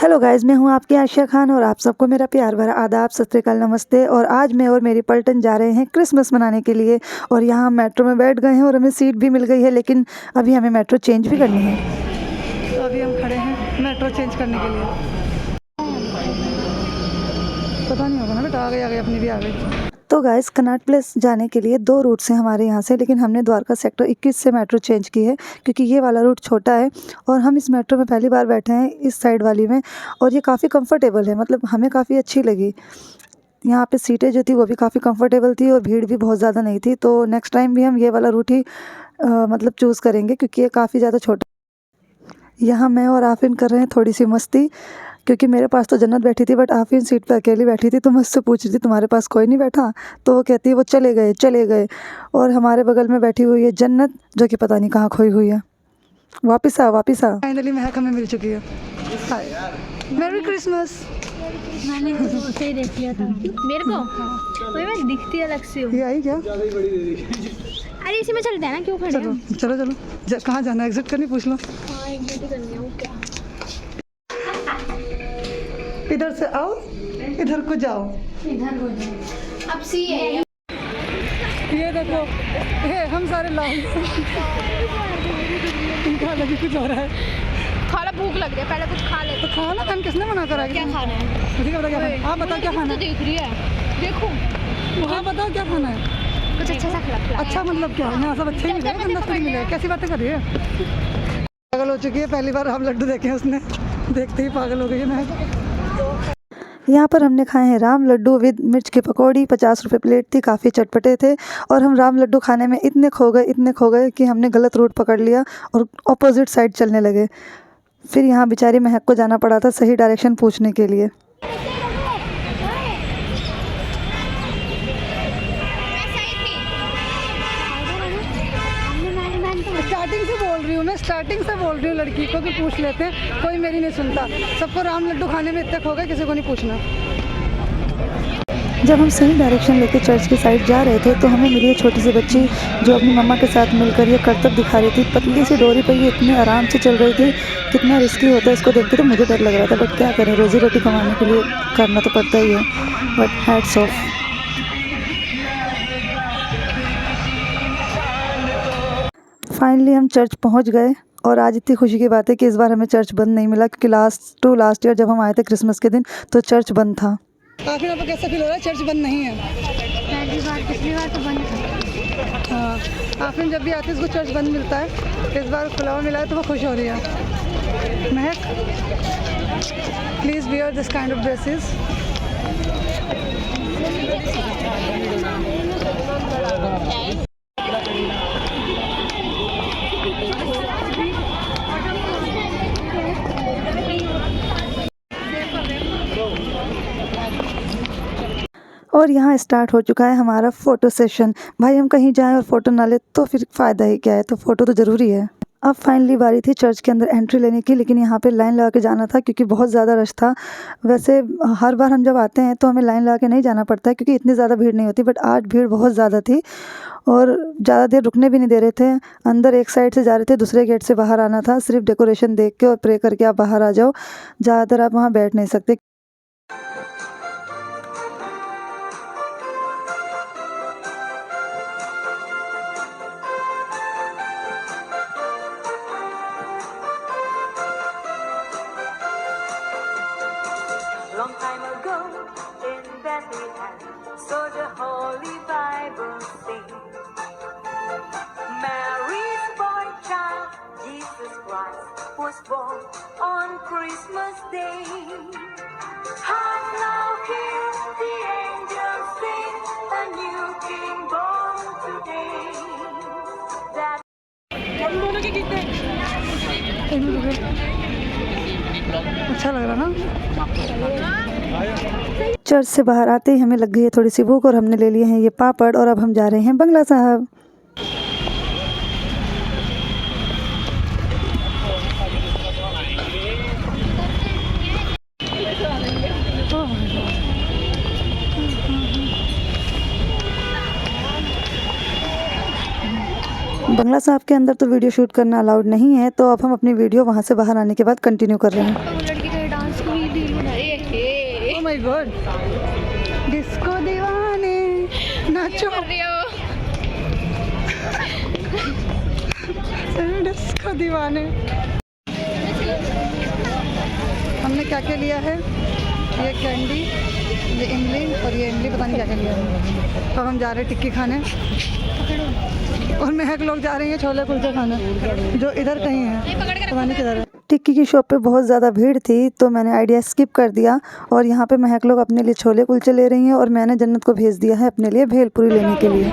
Hello guys, मैं हूं आपकी आशिया खान और आप सबको मेरा प्यार भरा आदाब, सत श्री अकाल, नमस्ते। और आज मैं और मेरी पलटन जा रहे हैं क्रिसमस मनाने के लिए। और यहाँ हम मेट्रो में बैठ गए हैं और हमें सीट भी मिल गई है, लेकिन अभी हमें मेट्रो चेंज भी करनी है। तो अभी हम खड़े हैं मेट्रो चेंज करने के लिए। पता नहीं होगा ना बेटा, आ गई अपनी भी आ गई। तो गाइस, कनॉट प्लेस जाने के लिए 2 रूट्स हैं हमारे यहाँ से, लेकिन हमने द्वारका सेक्टर 21 से मेट्रो चेंज की है क्योंकि ये वाला रूट छोटा है और हम इस मेट्रो में पहली बार बैठे हैं, इस साइड वाली में। और ये काफ़ी कंफर्टेबल है, मतलब हमें काफ़ी अच्छी लगी। यहाँ पे सीटें जो थी वो भी काफ़ी कंफर्टेबल थी और भीड़ भी बहुत ज़्यादा नहीं थी। तो नेक्स्ट टाइम भी हम ये वाला रूट ही मतलब चूज़ करेंगे क्योंकि ये काफ़ी ज़्यादा छोटा। यहाँ मैं और आफरीन कर रहे हैं थोड़ी सी मस्ती, क्योंकि मेरे पास तो जन्नत बैठी थी बट आफरीन सीट पे अकेली बैठी थी। तो मैं उससे पूछ रही थी तुम्हारे पास कोई नहीं बैठा? तो वो कहती है वो चले गए। और हमारे बगल में बैठी हुई है जन्नत, जो कि पता नहीं कहाँ खोई हुई है। वापस आ। फाइनली महक हमें मिल चुकी है। Merry Christmas. मैंने उसे ही देख लिया था मेरे को। वही मैं दिखती अलग से हूँ। ये आई क्या? अरे इसी में चलते हैं ना, क्यों खड़े हैं? चलो कहाँ जाना है? एग्जिट करनी, पूछ लो। हाँ, एग्जिट करनी है। वो क्या? इधर से आओ, इधर को जाओ। इधर हो जाए। अब सी है ये देखो, ये हम सारे लाल। इनका लगी कुछ हो रहा है। खाना भूख लग रही है, पहले कुछ खा ले। तो खाओ ना, खान किसने मना करा? क्या खाना है? मुझे क्या पता क्या खाना है? आप बताओ क्या खाना तो है? देख रही है, देखो वहाँ बताओ क्या खाना है? कुछ अच्छा सा खिला। अच्छा मतलब क्या? यहाँ सब अच्छे ही मिले, गंदा थोड़ी मिले। कैसी बातें कर रही है? पागल हो चुकी है, पहली बार हम लड्डू देखे उसने, देखते ही पागल हो गई है। मैं यहाँ पर हमने खाए हैं राम लड्डू विद मिर्च की पकौड़ी। 50 रुपये प्लेट थी, काफ़ी चटपटे थे। और हम राम लड्डू खाने में इतने खो गए कि हमने गलत रूट पकड़ लिया और ऑपोजिट साइड चलने लगे। फिर यहाँ बेचारी महक को जाना पड़ा था सही डायरेक्शन पूछने के लिए। स्टार्टिंग से बोल रही हूँ लड़की को कि पूछ लेते हैं, कोई मेरी नहीं सुनता। सबको राम लड्डू खाने में इतने खो गए, किसी को नहीं पूछना। जब हम सही डायरेक्शन लेके चर्च की साइड जा रहे थे तो हमें मिली एक छोटी सी बच्ची जो अपनी मम्मा के साथ मिलकर ये करतब दिखा रही थी। पतली सी डोरी पर ये इतने आराम से चल रही थी। कितना रिस्की होता है इसको देख के तो मुझे डर लग रहा था, बट क्या करें, रोजी रोटी कमाने के लिए करना तो पड़ता ही है। But hats off. फाइनली हम चर्च पहुंच गए और आज इतनी खुशी की बात है कि इस बार हमें चर्च बंद नहीं मिला, क्योंकि लास्ट ईयर जब हम आए थे क्रिसमस के दिन तो चर्च बंद था। आखिर आपको कैसा फील हो रहा है? चर्च बंद नहीं है। पिछली बार तो बंद था। हाँ, आखिर जब भी आते हैं इसको चर्च बंद मिलता है, इस बार खुला हुआ मिला है तो वो खुश हो रही है। महक, please wear this kind of dresses. और यहाँ स्टार्ट हो चुका है हमारा फ़ोटो सेशन। भाई, हम कहीं जाएं और फ़ोटो ना ले तो फिर फ़ायदा ही क्या है? तो फ़ोटो तो ज़रूरी है। अब फाइनली बारी थी चर्च के अंदर एंट्री लेने की, लेकिन यहाँ पे लाइन लगा के जाना था क्योंकि बहुत ज़्यादा रश था। वैसे हर बार हम जब आते हैं तो हमें लाइन लगा के नहीं जाना पड़ता है क्योंकि इतनी ज़्यादा भीड़ नहीं होती, बट आज भीड़ बहुत ज़्यादा थी और ज़्यादा देर रुकने भी नहीं दे रहे थे। अंदर एक साइड से जा रहे थे, दूसरे गेट से बाहर आना था। सिर्फ डेकोरेशन देख के और प्रे करके आप बाहर आ जाओ, ज़्यादातर आप वहाँ बैठ नहीं सकते। Long time ago in Bethlehem, so the Holy Bible sings. Mary's boy child, Jesus Christ, was born on Christmas Day. And now hear the angels sing, a new King born today. That अच्छा लग रहा ना? Church से बाहर आते ही हमें लग गई है थोड़ी सी भूख और हमने ले लिए हैं ये पापड़ और अब हम जा रहे हैं बंगला साहब। बंगला साहब के अंदर तो वीडियो शूट करना अलाउड नहीं है, तो अब हम अपनी वीडियो वहाँ से बाहर आने के बाद कंटिन्यू कर रहे हैं। लड़की का डांस माय गॉड, डिस्को दीवाने नाचो, डिस्को दीवाने। हमने क्या क्या लिया है, ये कैंडी, ये इमली और ये इमली, पता नहीं क्या क्या लिया है। अब हम जा रहे हैं टिक्की खाने और महक लोग जा रही हैं छोले कुलचे खाने, जो इधर कहीं है, पता नहीं किधर है। टिक्की की शॉप पे बहुत ज़्यादा भीड़ थी तो मैंने आइडिया स्किप कर दिया और यहाँ पे महक लोग अपने लिए छोले कुलचे ले रही हैं और मैंने जन्नत को भेज दिया है अपने लिए भेलपुरी लेने के लिए।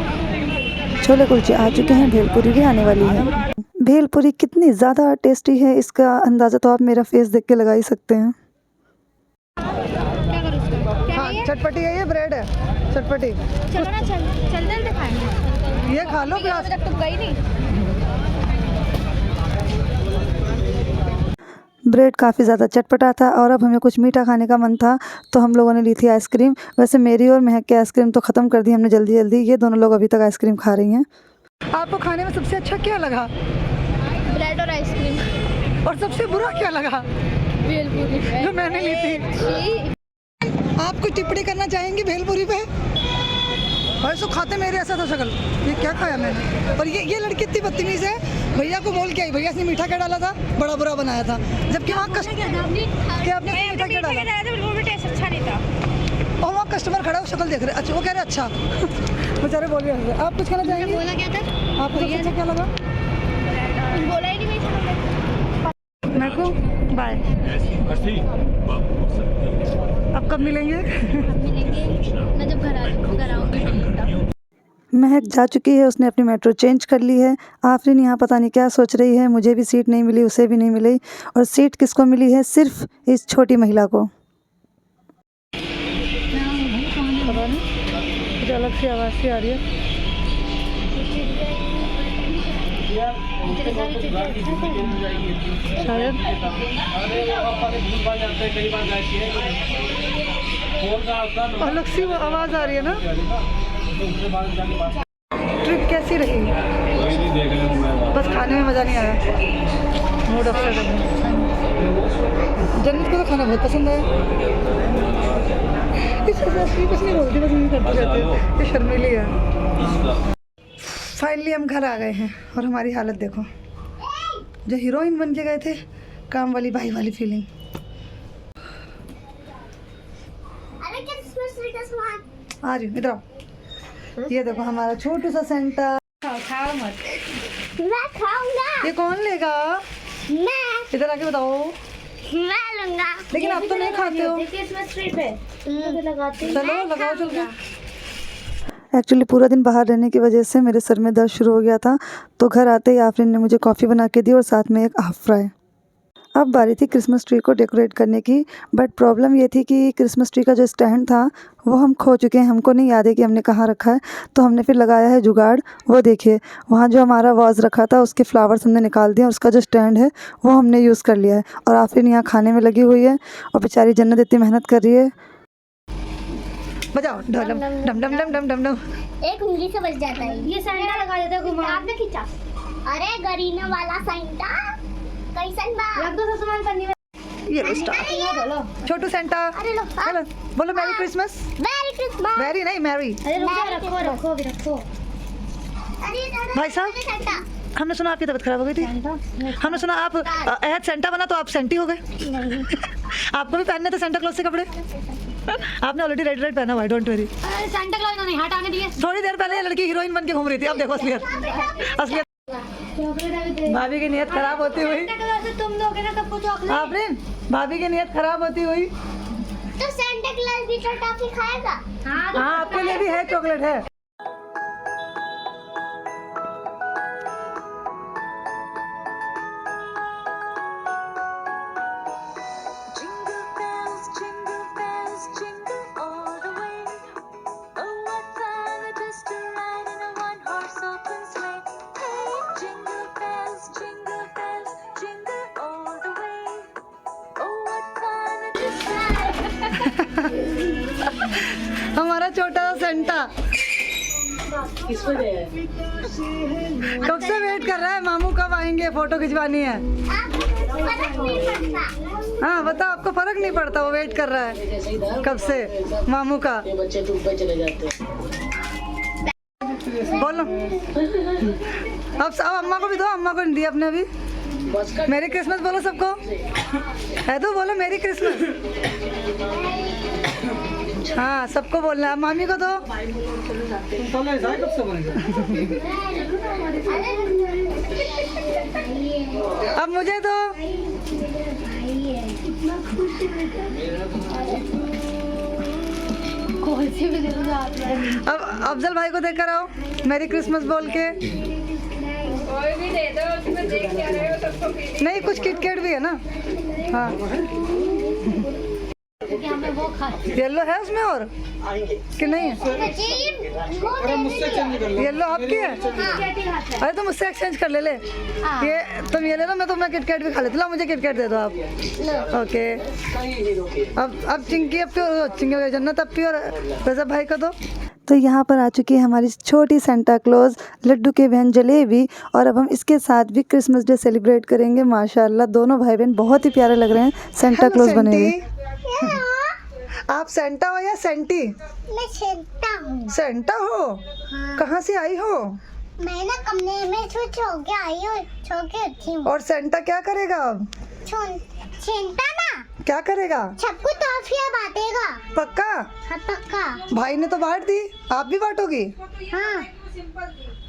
छोले कुलचे आ चुके हैं, भेलपुरी भी आने वाली है। भेलपुरी कितनी ज़्यादा टेस्टी है इसका अंदाज़ा तो आप मेरा फेस देख के लगा ही सकते हैं। क्या करूँ उसका? हाँ, चटपटी है, ये ब्रेड है चटपटी। चलो ना, चलते खाएंगे। ये खा लो प्याज। तक तो गई नहीं। ब्रेड काफ़ी ज़्यादा चटपटा था और अब हमें कुछ मीठा खाने का मन था तो हम लोगों ने ली थी आइसक्रीम। वैसे मेरी और महक की आइसक्रीम तो ख़त्म कर दी हमने जल्दी जल्दी, ये दोनों लोग अभी तक आइसक्रीम खा रही हैं। आपको खाने में सबसे अच्छा क्या लगा? ब्रेड और आइसक्रीम। और सबसे बुरा क्या लगा? भेलपुरी जो मैंने ली थी। आप कुछ टिप्पणी करना चाहेंगी भेलपुरी पे? भाई सो खाते मेरे ऐसा था शक्ल, ये क्या खाया मैंने। और ये लड़की इतनी बदतमीज़ है, भैया को बोल के आई, भैया इसने मीठा क्या डाला था, बड़ा बुरा बनाया था, जबकि वहाँ आपने मीठा क्या डाला, बिल्कुल भी टेस्ट अच्छा नहीं था। और वहाँ कस्टमर खड़ा है, वो शक्ल देख रहे, अच्छा वो कह रहे अच्छा। बेचारे बोल रहे। आप कुछ कहना चाहेंगे? बोला क्या था? आपको सबसे अच्छा क्या लगा? कुछ बोला ही नहीं भाई। मेरे को बाय। अब कब मिलेंगे? मैं जब घर आऊँगी। महक जा चुकी है, उसने अपनी मेट्रो चेंज कर ली है। आफरीन यहाँ पता नहीं क्या सोच रही है, मुझे भी सीट नहीं मिली, उसे भी नहीं मिली। और सीट किसको मिली है? सिर्फ इस छोटी महिला को। पता नहीं, मुझे अलग सी आवाज़ सी आ रही है। शायद अलग सी आवाज़ आ रही है ना। ट्रिप कैसी रही? बस खाने में मज़ा नहीं आया, मूड अपसेट है। जन्नत को तो खाना बहुत पसंद है, इस वजह से कुछ नहीं बोलती, बस नहीं करती रहती है, ये शर्मीली है। फाइनली हम घर आ गए हैं और हमारी हालत देखो, जो हीरोइन बन के गए थे, काम वाली भाई वाली फीलिंग। आ रही हूँ, इधर आओ। ये देखो हमारा छोटू सा सेंटा। खाओ मत। मैं खाऊंगा। ये कौन लेगा? मैं इधर आके बताओ। लूंगा। लेकिन आप तो नहीं खाते हो। क्रिसमस ट्री पे लगाते। चलो लगाओ चल के। एक्चुअली पूरा दिन बाहर रहने की वजह से मेरे सर में दर्द शुरू हो गया था, तो घर आते ही आफरीन ने मुझे कॉफ़ी बना के दी और साथ में एक हाफ फ्राई। अब बारी थी क्रिसमस ट्री को डेकोरेट करने की, बट प्रॉब्लम ये थी कि क्रिसमस ट्री का जो स्टैंड था वो हम खो चुके हैं, हमको नहीं याद है कि हमने कहाँ रखा है। तो हमने फिर लगाया है जुगाड़। वो देखिए वहाँ जो हमारा वाज रखा था उसके फ्लावर्स हमने निकाल दिए, उसका जो स्टैंड है वो हमने यूज़ कर लिया है। और आफरीन यहाँ खाने में लगी हुई है और बेचारी जन्नत इतनी मेहनत कर रही है। बजाओ ढोलम डम डम डम डम डम डम। एक उंगली से बच जाता है। ये सैंटा लगा देता है घुमा। आपने खींचा। अरे गरीना वाला सेंटा कैसन बा? रख दो सामान पन्नी में। ये लो स्टार। छोटू सेंटा। अरे लो हेलो बोलो merry Christmas. Merry Christmas. Merry नहीं मैरी। अरे रखो अभी रखो। अरे भाई साहब सेंटा। हमने सुना आपकी तबीयत खराब हो गई थी। हमने सुना आप अहद सेंटा बना तो आप सेंटी हो गए। आपको भी पहनने थे सेंटा क्लॉज से कपड़े। आपने ऑलरेडी रेड रेड पहना हुआ है, डोंट वरी। सेंटा क्लॉज इन्होंने हाथ आने दिए। थोड़ी देर पहले ये लड़की हीरोइन बन के घूम रही थी, अब देखो असलियत असलियत। भाभी की नियत खराब होती हुई। तुम दोगे ना सबको चॉकलेट। आफरीन भाभी की नियत खराब होती हुई। तो सेंटा क्लॉज भी तो टॉफी खाएगा। हाँ आपके लिए भी है, चॉकलेट है। हमारा छोटा सा सेंटा कब से वेट कर रहा है, मामू कब आएंगे, फोटो खिंचवानी है। फर्क नहीं पड़ता। हाँ बताओ, आपको फर्क नहीं पड़ता? वो वेट कर रहा है कब से मामू का। बच्चे टूट पे चले जाते हैं। बोलो अब अम्मा को भी दो, अम्मा को नहीं दिया आपने अभी। मेरी क्रिसमस बोलो सबको, है तो बोलो मेरी क्रिसमस। हाँ सबको बोलना है, मामी को दो। अब मुझे दो। अब अफजल भाई को देकर आओ मेरी क्रिसमस बोल के। भी दे दो, उसमें देख क्या रहे हो सबको फीलिंग। नहीं कुछ किटकेट भी है ना। हाँ येलो है उसमें और कि नहीं है? येलो आपकी है? अरे तो मुझसे एक्सचेंज कर ले। ये तुम ये ले लो, मैं तुम्हें किटकेट भी खा लेती हूँ। मुझे किटकेट दे दो आप। ओके अब चिंकी अब चिंकी हो गई जन्नत अपी और रज़ा भाई को दो। तो यहाँ पर आ चुकी है हमारी छोटी सेंटा क्लॉज, लड्डू की बहन जलेबी। और अब हम इसके साथ भी क्रिसमस डे सेलिब्रेट करेंगे। माशाल्लाह दोनों भाई बहन बहुत ही प्यारे लग रहे हैं सेंटा क्लॉज बने हुए। आप सेंटा हो या सेंटी? मैं सेंटा हूँ। सेंटा हो? कहाँ से आई हो? मैं ना कमरे में सो के आई हूँ, सो के उठी हूँ। और सेंटा क्या करेगा अब? सेंटा ना क्या करेगा? सबको टॉफियाँ बांटेगा। पक्का? हाँ पक्का। भाई ने तो बांट दी, आप भी बांटोगी? हाँ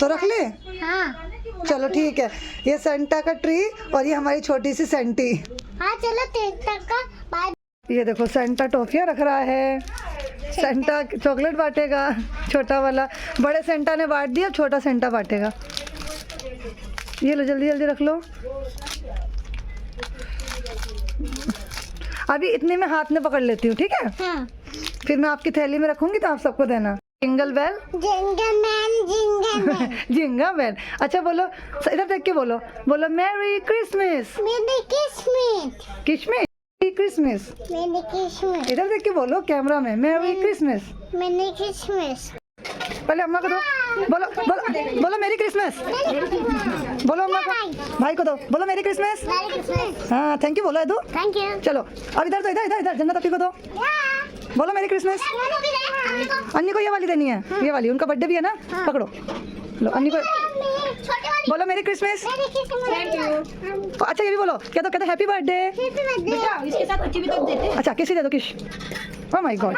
तो रख ले। हाँ चलो ठीक है, ये सेंटा का ट्री और ये हमारी छोटी सी सेंटी। हाँ चलो सेंटा का बाय। ये देखो सेंटा टॉफियाँ रख रहा है, सेंटा चॉकलेट बांटेगा छोटा वाला। बड़े सेंटा ने बांट दिया, छोटा सेंटा बांटेगा। ये लो जल्दी जल्दी रख लो। अभी इतने में हाथ में पकड़ लेती हूँ, ठीक है? हाँ। फिर मैं आपकी थैली में रखूंगी तो आप सबको देना। Jingle bell jingle man jingle man. Jingle bell. अच्छा बोलो, इधर देख के बोलो, बोलो मैरी क्रिसमस। मेरी किस्मत। किशमिश क्रिसमस। मेरी किस्मत। इधर देख के बोलो कैमरा में, मैरी क्रिसमस। मेरी किस्मत। पहले अम्मा को दो। बोलो बोलो बोलो मेरी क्रिसमस। बोलो अम्मा को। भाई को दो, बोलो मेरी क्रिसमस। मेरी किस्मत। हाँ थैंक यू बोलो दो। Thank you. चलो अब इधर तो इधर जन्नत अपी को दो। बोलो मेरी क्रिसमस। अन्नी को ये वाली देनी है, ये वाली, उनका बर्थडे भी है ना। पकड़ो लो अन्नी को। बोलो मेरी क्रिसमस। अच्छा ये भी बोलो, क्या तो कहते हैप्पी बर्थडे। इसके साथ अच्छी भी तो देते। अच्छा किसी दे दो, किश। ओह माय गॉड,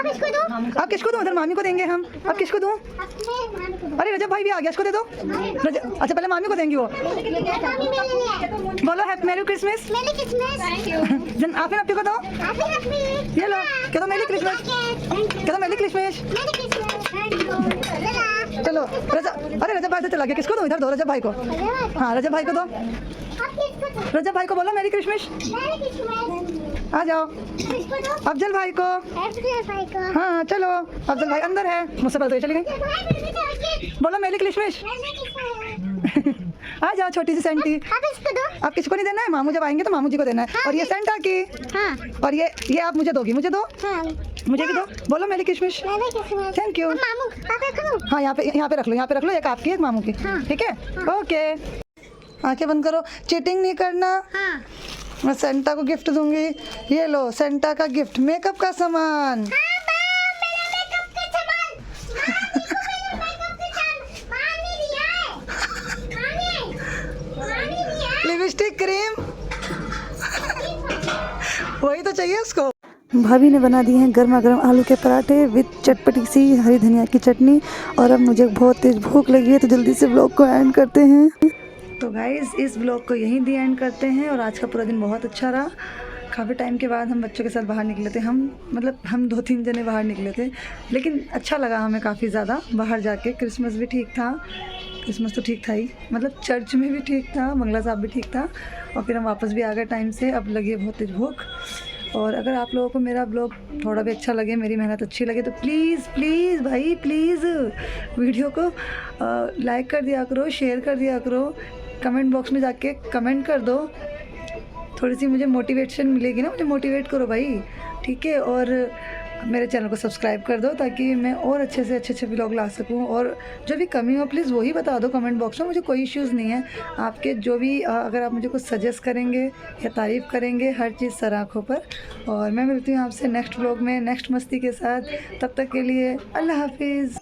आप किसको दूं? उधर मामी को देंगे हम। आप किसको दूं? अरे रजब भाई भी आ गया, इसको दे दो। अच्छा पहले मामी को देंगी वो। बोलो हैप्पी मेरी क्रिसमस। जन आप अपी को दो। ये लो, कह दो मेरी क्रिसमस। कह दो मेरी क्रिसमस। चलो रजब, अरे रजब भाई से चला गया, किसको दो? इधर दो रजब भाई को। हाँ रजब भाई को दो। रजब भाई को बोलो मेरी क्रिसमस। आ जाओ। अफजल भाई को। हाँ चलो, अफजल भाई अंदर है, मुझसे पहले तो ये चली गई। बोलो मेरी क्रिसमस। आ जाओ छोटी सी सेंटी। आप किसको नहीं देना है? मामू जब आएंगे तो मामू जी को देना है। और ये सेंटा की। और ये आप मुझे दोगी, मुझे दो। मुझे भी दो। बोलो मेरी क्रिसमस। Thank you. हाँ यहाँ पे रख लो, यहाँ पे रख लो। एक आपकी एक मामू की, ठीक है? ओके आंखें बंद करो, चीटिंग नहीं करना। मैं सेंटा को गिफ्ट दूंगी। ये लो सेंटा का गिफ्ट, मेकअप का सामान। लिपस्टिक, क्रीम, वही तो चाहिए उसको। भाभी ने बना दिए हैं गर्मा गर्म आलू के पराठे विद चटपटी सी हरी धनिया की चटनी। और अब मुझे बहुत तेज भूख लगी है तो जल्दी से ब्लॉग को एंड करते हैं। तो गाइस इस ब्लॉग को यहीं दी एंड करते हैं। और आज का पूरा दिन बहुत अच्छा रहा। काफ़ी टाइम के बाद हम बच्चों के साथ बाहर निकले थे। हम 2-3 जने बाहर निकले थे, लेकिन अच्छा लगा हमें काफ़ी ज़्यादा बाहर जाके। क्रिसमस भी ठीक था, क्रिसमस तो ठीक था ही, मतलब चर्च में भी ठीक था, मंगला साहब भी ठीक था। और फिर हम वापस भी आ गए टाइम से। अब लगी बहुत तेज भूख। और अगर आप लोगों को मेरा ब्लॉग थोड़ा भी अच्छा लगे, मेरी मेहनत अच्छी लगे, तो प्लीज़ भाई प्लीज़ वीडियो को लाइक कर दिया करो, शेयर कर दिया करो, कमेंट बॉक्स में जाके कमेंट कर दो। थोड़ी सी मुझे मोटिवेशन मिलेगी ना, मुझे मोटिवेट करो भाई, ठीक है? और मेरे चैनल को सब्सक्राइब कर दो ताकि मैं और अच्छे से अच्छे व्लॉग ला सकूं। और जो भी कमी हो प्लीज़ वही बता दो कमेंट बॉक्स में, मुझे कोई इश्यूज़ नहीं है। आपके जो भी अगर आप मुझे कुछ सजेस्ट करेंगे या तारीफ़ करेंगे, हर चीज़ सर आँखों पर। और मैं मिलती हूँ आपसे नेक्स्ट व्लॉग में नेक्स्ट मस्ती के साथ। तब तक के लिए अल्लाह हाफिज़।